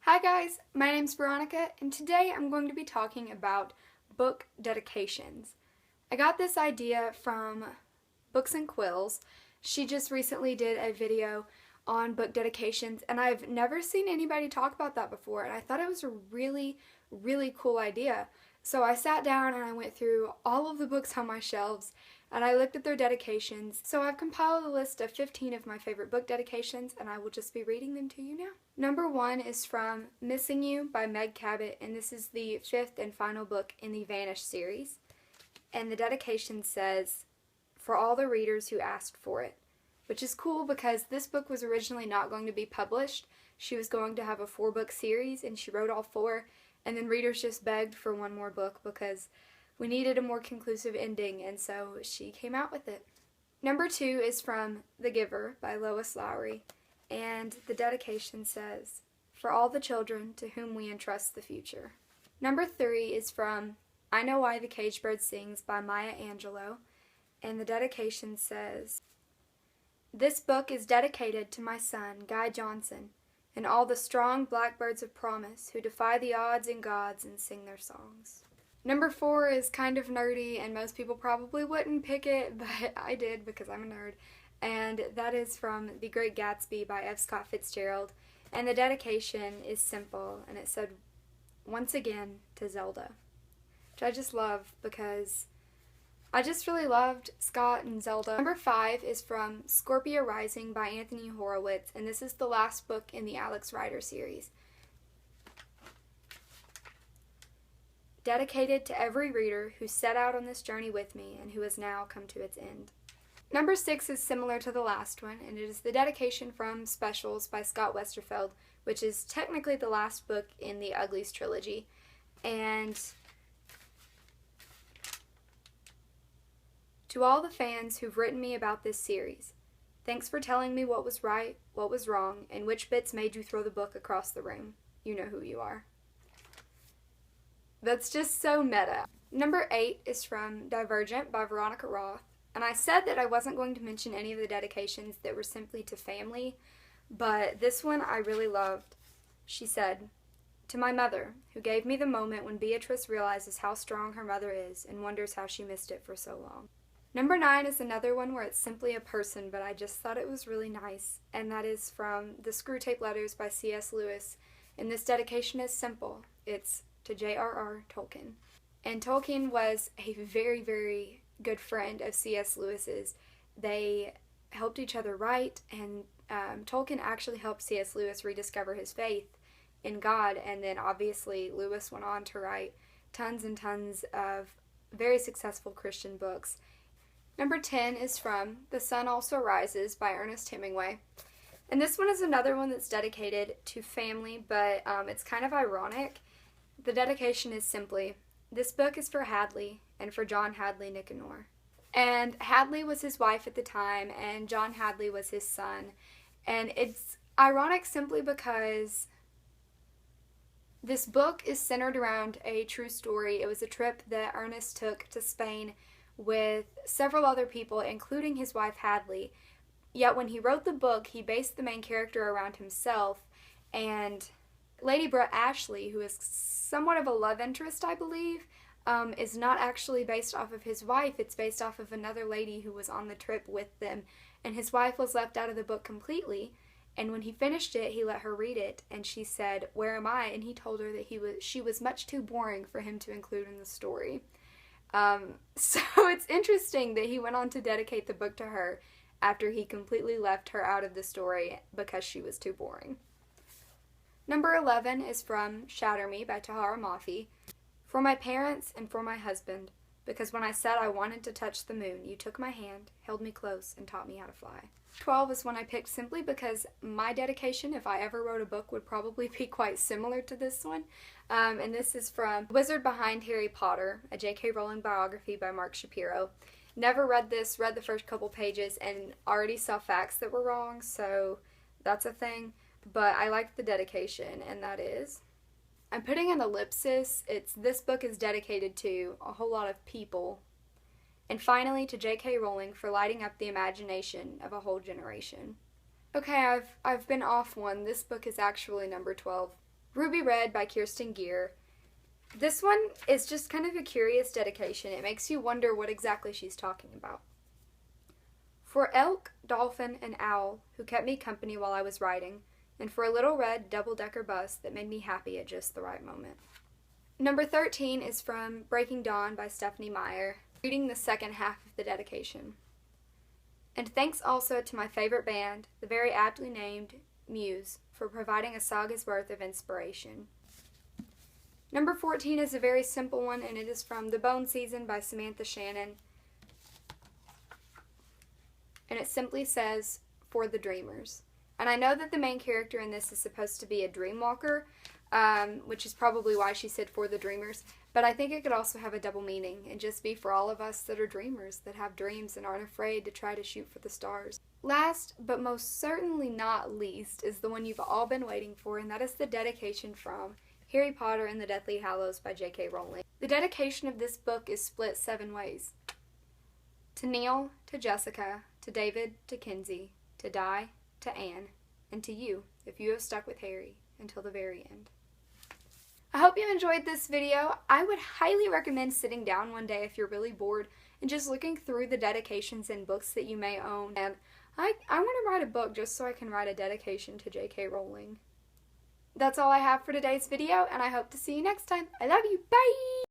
Hi guys, my name's Veronica, and today I'm going to be talking about book dedications. I got this idea from Books and Quills. She just recently did a video on book dedications, and I've never seen anybody talk about that before, and I thought it was a really cool idea. So I sat down and I went through all of the books on my shelves and I looked at their dedications. So I've compiled a list of 15 of my favorite book dedications and I will just be reading them to you now. Number 1 is from Missing You by Meg Cabot, and this is the 5th and final book in the Vanish series. And the dedication says, "For all the readers who asked for it," which is cool because this book was originally not going to be published. She was going to have a 4-book series and she wrote all 4, and then readers just begged for one more book because we needed a more conclusive ending, and so she came out with it. Number 2 is from The Giver by Lois Lowry, and the dedication says, "For all the children to whom we entrust the future." Number 3 is from I Know Why the Caged Bird Sings by Maya Angelou, and the dedication says, "This book is dedicated to my son, Guy Johnson, and all the strong blackbirds of promise who defy the odds and gods and sing their songs." Number 4 is kind of nerdy, and most people probably wouldn't pick it, but I did because I'm a nerd. And that is from The Great Gatsby by F. Scott Fitzgerald. And the dedication is simple, and it said, "Once again to Zelda," which I just love because I just really loved Scott and Zelda. Number 5 is from Scorpio Rising by Anthony Horowitz, and this is the last book in the Alex Rider series. Dedicated to every reader who set out on this journey with me and who has now come to its end. Number 6 is similar to the last one, and it is the dedication from Specials by Scott Westerfeld, which is technically the last book in the Uglies trilogy. And to all the fans who've written me about this series, thanks for telling me what was right, what was wrong, and which bits made you throw the book across the room. You know who you are. That's just so meta. Number 8 is from Divergent by Veronica Roth. And I said that I wasn't going to mention any of the dedications that were simply to family, but this one I really loved. She said, "To my mother, who gave me the moment when Beatrice realizes how strong her mother is and wonders how she missed it for so long." Number 9 is another one where it's simply a person, but I just thought it was really nice, and that is from The Screwtape Letters by C.S. Lewis, and this dedication is simple. It's to J.R.R. Tolkien. And Tolkien was a very good friend of C.S. Lewis's. They helped each other write, and Tolkien actually helped C.S. Lewis rediscover his faith in God, and then obviously Lewis went on to write tons and tons of very successful Christian books. Number 10 is from The Sun Also Rises by Ernest Hemingway. And this one is another one that's dedicated to family, but it's kind of ironic. The dedication is simply, "This book is for Hadley and for John Hadley Nicanor." And Hadley was his wife at the time, and John Hadley was his son. And it's ironic simply because this book is centered around a true story. It was a trip that Ernest took to Spain with several other people, including his wife Hadley. Yet when he wrote the book, he based the main character around himself, and Lady Brett Ashley, who is somewhat of a love interest, I believe, is not actually based off of his wife. It's based off of another lady who was on the trip with them, and his wife was left out of the book completely. And when he finished it, he let her read it, and she said, "Where am I?" And he told her that she was much too boring for him to include in the story. So it's interesting that he went on to dedicate the book to her after he completely left her out of the story because she was too boring. Number 11 is from Shatter Me by Tahara Mafi. "For my parents and for my husband, because when I said I wanted to touch the moon, you took my hand, held me close, and taught me how to fly." 12 is one I picked simply because my dedication, if I ever wrote a book, would probably be quite similar to this one. And this is from Wizard Behind Harry Potter, a J.K. Rowling biography by Mark Shapiro. Never read this, read the first couple pages, and already saw facts that were wrong, so that's a thing. But I liked the dedication, and that is, I'm putting an ellipsis. This book is dedicated to a whole lot of people. And finally, to J.K. Rowling for lighting up the imagination of a whole generation. Okay, I've been off one. This book is actually number 12. Ruby Red by Kirsten Gear. This one is just kind of a curious dedication. It makes you wonder what exactly she's talking about. For elk, dolphin, and owl who kept me company while I was riding, and for a little red double-decker bus that made me happy at just the right moment. Number 13 is from Breaking Dawn by Stephanie Meyer, reading the second half of the dedication. And thanks also to my favorite band, the very aptly named Muse, for providing a saga's worth of inspiration. Number 14 is a very simple one, and it is from The Bone Season by Samantha Shannon. And it simply says, "For the Dreamers." And I know that the main character in this is supposed to be a dream walker, which is probably why she said "for the dreamers," but I think it could also have a double meaning and just be for all of us that are dreamers, that have dreams and aren't afraid to try to shoot for the stars. Last, but most certainly not least, is the one you've all been waiting for, and that is the dedication from Harry Potter and the Deathly Hallows by J.K. Rowling. The dedication of this book is split 7 ways. To Neil, to Jessica, to David, to Kinsey, to Di, to Anne, and to you, if you have stuck with Harry until the very end. I hope you enjoyed this video. I would highly recommend sitting down one day if you're really bored and just looking through the dedications and books that you may own. And I want to write a book just so I can write a dedication to J.K. Rowling. That's all I have for today's video, and I hope to see you next time. I love you. Bye!